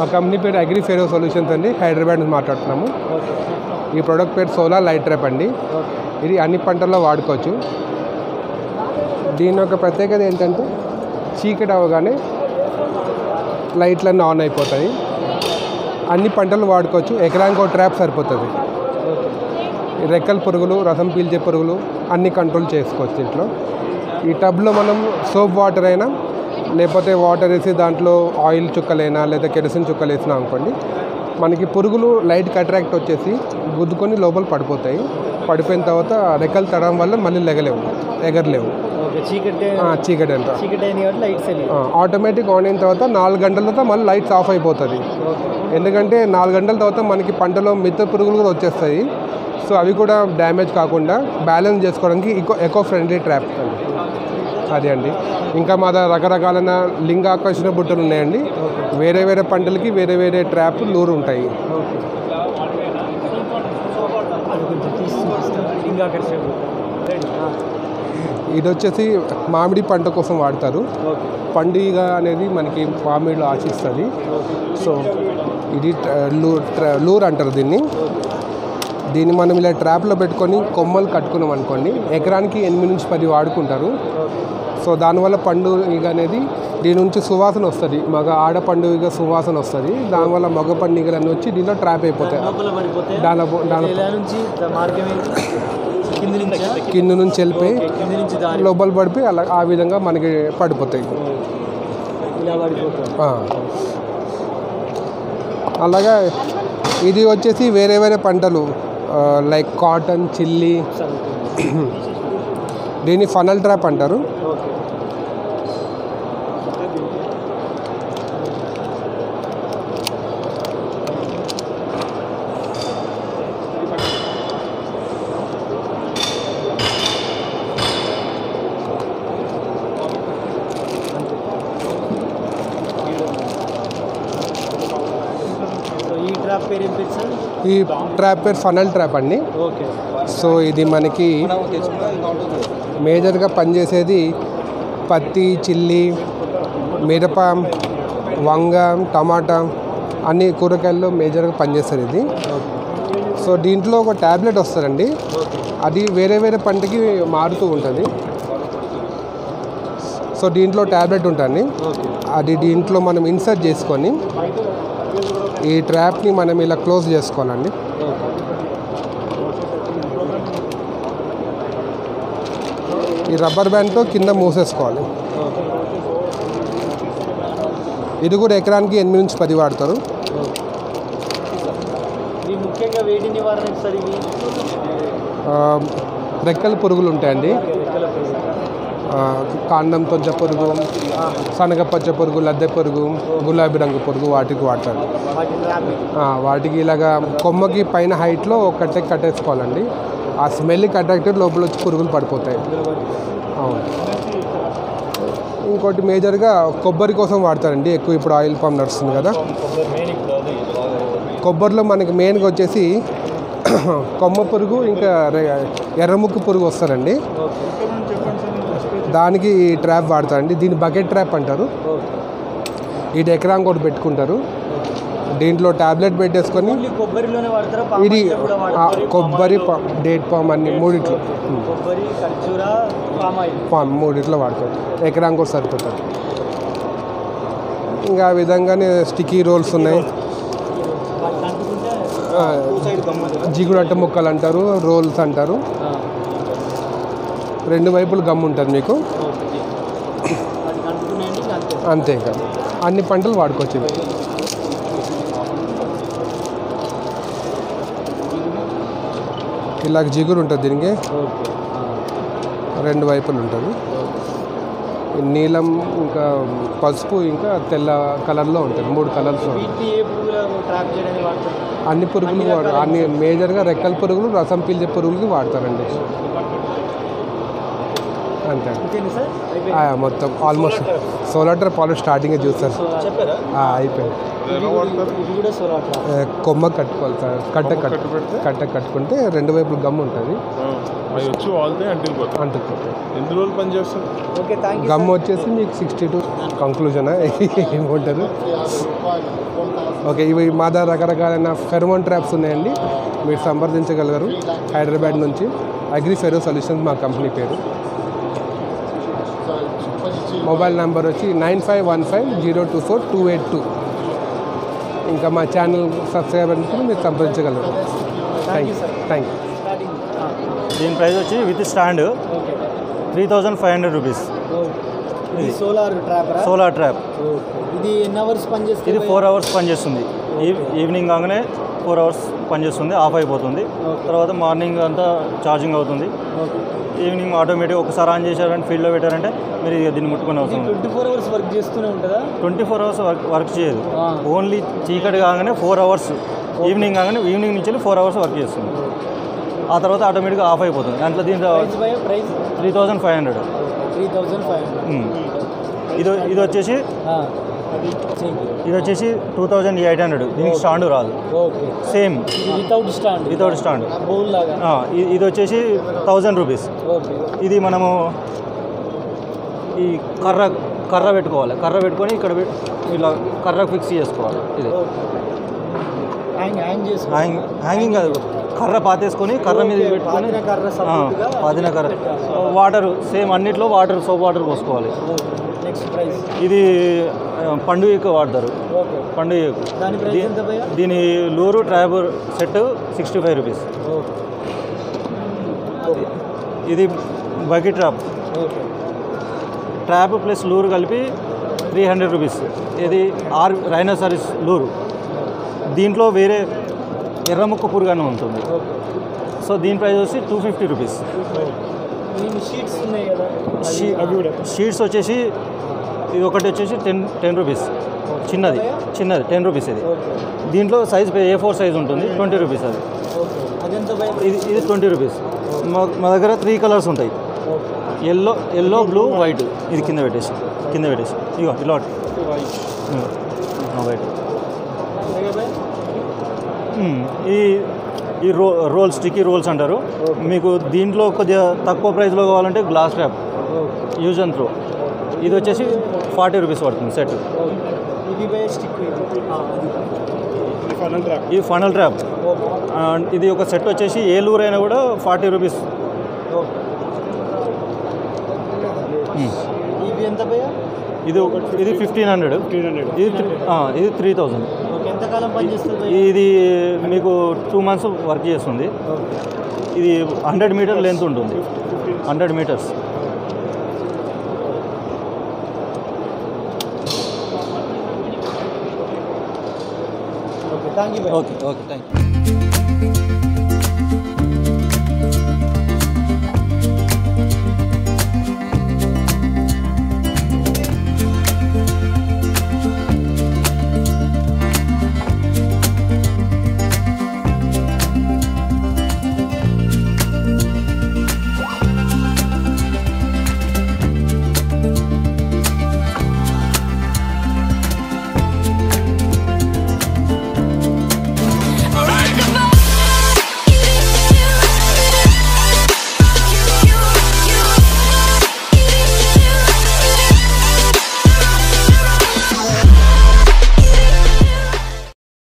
మా కంపెనీ పేరు అగ్రిఫెరో సొల్యూషన్స్ అండి, హైదరాబాద్ నుంచి మాట్లాడుతున్నాము. ఈ ప్రోడక్ట్ పేరు సోలార్ లైట్ ట్రాప్ అండి. ఇది అన్ని పంటల్లో వాడుకోవచ్చు. దీని యొక్క ప్రత్యేకత ఏంటంటే చీకటి అవ్వగానే లైట్లన్నీ ఆన్ అయిపోతాయి. అన్ని పంటలు వాడుకోవచ్చు. ఎకరానికి ఒక ట్రాప్ సరిపోతుంది. రెక్కల పురుగులు, రసం పీల్చే పురుగులు అన్ని కంట్రోల్ చేసుకోవచ్చు దీంట్లో. ఈ టబ్లో మనం సోప్ వాటర్ అయినా లేకపోతే వాటర్ వేసి దాంట్లో ఆయిల్ చుక్కలైనా లేదా కెరసిన్ చుక్కలు వేసినా అనుకోండి, మనకి పురుగులు లైట్కి అట్రాక్ట్ వచ్చేసి గుద్దుకొని లోపల పడిపోతాయి. పడిపోయిన తర్వాత రెక్కలు తడడం వల్ల మళ్ళీ ఎగరలేవు. చీకటి అంట ఆటోమేటిక్ ఆన్ అయిన తర్వాత 4 గంటల తర్వాత మళ్ళీ లైట్స్ ఆఫ్ అయిపోతుంది. ఎందుకంటే 4 గంటల తర్వాత మనకి పంటలో మిగతా పురుగులు కూడా వచ్చేస్తాయి. సో అవి కూడా డ్యామేజ్ కాకుండా బ్యాలెన్స్ చేసుకోవడానికి ఎకో ఫ్రెండ్లీ ట్రాప్ అండి. అది అండి. ఇంకా మా దగ్గర రకరకాలైన లింగాకర్షణ బుట్టలు ఉన్నాయండి. వేరే వేరే పంటలకి వేరే వేరే ట్రాప్ లూరు ఉంటాయి. ఇది వచ్చేసి మామిడి పంట కోసం వాడతారు. పండుగ అనేది మనకి మామిడిలో ఆశిస్తుంది. సో ఇది లూర్ అంటారు దీన్ని. మనం ఇలా ట్రాప్లో పెట్టుకొని కొమ్మలు కట్టుకున్నాం అనుకోండి, ఎకరానికి 8 నుంచి 10 వాడుకుంటారు. సో దానివల్ల పండుగ అనేది దీని నుంచి సువాసన వస్తుంది. ఆడ పండుగ సువాసన వస్తుంది. దానివల్ల మగ పండుగలన్నీ వచ్చి దీంట్లో ట్రాప్ అయిపోతాయి. కింద నుంచి వెళ్ళిపోయి లోపల పడిపోయి అలా ఆ విధంగా మనకి పడిపోతాయి. అలాగా ఇది వచ్చేసి వేరే వేరే పంటలు లైక్ కాటన్, చిల్లీ, దీన్ని ఫనల్ ట్రాప్ అంటారు. ఈ ట్రాప్ పేరు ఫనల్ ట్రాప్ అండి. సో ఇది మనకి మేజర్గా పనిచేసేది పత్తి, చిల్లీ, మిరప, వంగ, టమాటా అన్ని కూరగాయల్లో మేజర్గా పనిచేస్తుంది ఇది. సో దీంట్లో ఒక ట్యాబ్లెట్ వస్తుందండి, అది వేరే వేరే పంటకి మారుతూ ఉంటుంది. సో దీంట్లో ట్యాబ్లెట్ ఉంటుంది, అది దీంట్లో మనం ఇన్సర్ట్ చేసుకొని ఈ ట్రాప్ని మనం ఇలా క్లోజ్ చేసుకోవాలండి. ఈ రబ్బర్ బ్యాండ్తో కింద మూసేసుకోవాలి. ఇది కూడా ఎకరానికి 8 నుంచి 10 వాడతారు. ముఖ్యంగా వేడి నివారణ రెక్కల పురుగులు ఉంటాయండి, కాండం తొంచ పురుగు, శనగపచ్చ పురుగు, లద్దె పురుగు, గులాబీ రంగు పురుగు, వాటికి వాడతారు. వాటికి ఇలాగా కొమ్మకి పైన హైట్లో కట్టేసుకోవాలండి. ఆ స్మెల్కి అట్రాక్టెడ్ లోపల వచ్చి పురుగులు పడిపోతాయి. అవును. ఇంకోటి మేజర్గా కొబ్బరి కోసం వాడతారండి ఎక్కువ. ఇప్పుడు ఆయిల్ పామ్ నడుస్తుంది కదా, కొబ్బరిలో మనకి మెయిన్గా వచ్చేసి కొమ్మ పురుగు, ఇంకా ఎర్రముక్కు పురుగు వస్తారండి. దానికి ఈ ట్రాప్ వాడతారండి. దీన్ని బకెట్ ట్రాప్ అంటారు. ఇది ఎకరానికి ఒకటి పెట్టుకుంటారు. దీంట్లో ట్యాబ్లెట్ పెట్టేసుకొని ఇది కొబ్బరి, డేట్ పామ్ అన్ని మూడిట్లో పామ్ మూడిట్లో వాడతారు. ఎకరానికి కూడా సరిపోతుంది. ఇంకా ఆ విధంగానే స్టిక్కీ రోల్స్ ఉన్నాయి, జిగుడు అట్ట ముక్కలు అంటారు, రోల్స్ అంటారు. 2 వైపులు గమ్ ఉంటుంది మీకు. అంతే కదా, అన్ని పంటలు వాడుకోవచ్చు. ఇలాగ జిగురు ఉంటుంది దీనికి, 2 వైపులు ఉంటుంది. నీలం, ఇంకా పసుపు, ఇంకా తెల్ల కలర్లో ఉంటుంది. 3 కలర్స్. అన్ని పురుగులు అన్ని మేజర్గా రెక్కల పురుగులు, రసం పీల్చే పురుగులకి వాడతారండి. అంతే మొత్తం ఆల్మోస్ట్. సోలార్ ట్రాప్ ఆల్రెడీ స్టార్టింగే చూస్తారు. అయిపోయింది. కొమ్మ కట్టుకోవాలి సార్, కట్ట కట్టుకుంటే 2 వైపులు గమ్ ఉంటుంది. గమ్ వచ్చేసి మీకు 62 కంక్లూజన్ ఏమంటారు. ఓకే, ఇవి మా దగ్గర రకరకాలైన ఫెరోమోన్ ట్రాప్స్ ఉన్నాయండి, మీరు సంప్రదించగలరు. హైదరాబాద్ నుంచి అగ్రి ఫెరో సొల్యూషన్స్ మా కంపెనీ పేరు. మొబైల్ నెంబర్ వచ్చి 9515024282. ఇంకా మా ఛానల్ సబ్స్క్రైబ్ అనుకుని మీరు సంప్రదించగలరు. Thank you. దీని ప్రైస్ వచ్చి విత్ స్టాండ్ 3500 రూపీస్. ఇది సోలార్ ట్రాప్. ఇది ఎన్ని అవర్స్ పనిచేస్తుంది? ఇది 4 అవర్స్ పనిచేస్తుంది. ఈవినింగ్ కాగానే 4 అవర్స్ పనిచేస్తుంది, ఆఫ్ అయిపోతుంది. తర్వాత మార్నింగ్ అంతా ఛార్జింగ్ అవుతుంది. ఈవినింగ్ ఆటోమేటిక్ ఒకసారి ఆన్ చేశారంటే ఫీల్డ్లో పెట్టారంటే మీరు దీన్ని ముట్టుకునే అవసరం. 24 అవర్స్ వర్క్ చేస్తూనే ఉంటుందా? 24 అవర్స్ వర్క్ చేయదు. ఓన్లీ చీకటి కాగానే 4 అవర్స్, ఈవినింగ్ కాగానే ఈవినింగ్ నుంచి 4 అవర్స్ వర్క్ చేస్తుంది. ఆ తర్వాత ఆటోమేటిక్గా ఆఫ్ అయిపోతుంది. దాంట్లో దీంట్లో 3500. ఇది వచ్చేసి 2800. దీనికి స్టాండ్ రాదు. Same without stand. ఇది వచ్చేసి 1000 రూపీస్. ఇది మనము ఈ కర్ర పెట్టుకోవాలి. కర్ర పెట్టుకొని ఇక్కడ ఇలా కర్ర ఫిక్స్ చేసుకోవాలి. ఇది హ్యాంగింగ్ కాదు, కర్ర పాతేసుకొని కర్ర మీద పెట్టుకొని పాతిన కర్ర. వాటర్ సేమ్ అన్నిట్లో వాటర్, సోప్ వాటర్ పోసుకోవాలి. ఇది పండుగ వాడతారు. పండుగ దీని లూరు ట్రాప్ సెట్ 65 రూపీస్. ఇది బకెట్ ట్రాప్ ప్లస్ లూరు కలిపి 300 రూపీస్. ఇది రైనోసారిస్ లూరు. దీంట్లో వేరే ఎర్రముక్క పురుగు అని ఉంటుంది. సో దీని ప్రైస్ వచ్చి 250 రూపీస్. షీట్స్ వచ్చేసి ఇది ఒకటి వచ్చేసి 10 రూపీస్. చిన్నది 10 రూపీస్. ఇది దీంట్లో సైజ్ A4 సైజ్ ఉంటుంది, 20 రూపీస్. అది ఇది 20 రూపీస్. మా దగ్గర 3 కలర్స్ ఉంటాయి, ఎల్లో బ్లూ వైట్. ఇది కింద పెట్టేసి ఇగో ఇలా వైట్. ఈ రోల్స్, స్టిక్కీ రోల్స్ అంటారు. మీకు దీంట్లో కొద్దిగా తక్కువ ప్రైస్లో కావాలంటే glass trap use and throw. ఇది వచ్చేసి 40 రూపీస్ పడుతుంది సెట్. ఇది స్టిక్ ఇది ఫనల్ ట్రాప్. ఇది ఒక సెట్ వచ్చేసి ఏలూరు అయినా కూడా 40 రూపీస్. ఇవి ఎంత భయ్యా? ఇది 1500. ఇది 3000. ఎంతకాలం పనిచేస్తుంది? ఇది మీకు 2 months వర్క్ చేస్తుంది. ఇది 100 మీటర్ లెంత్ ఉంటుంది. 100 metres. Okay thank you. Okay thank you.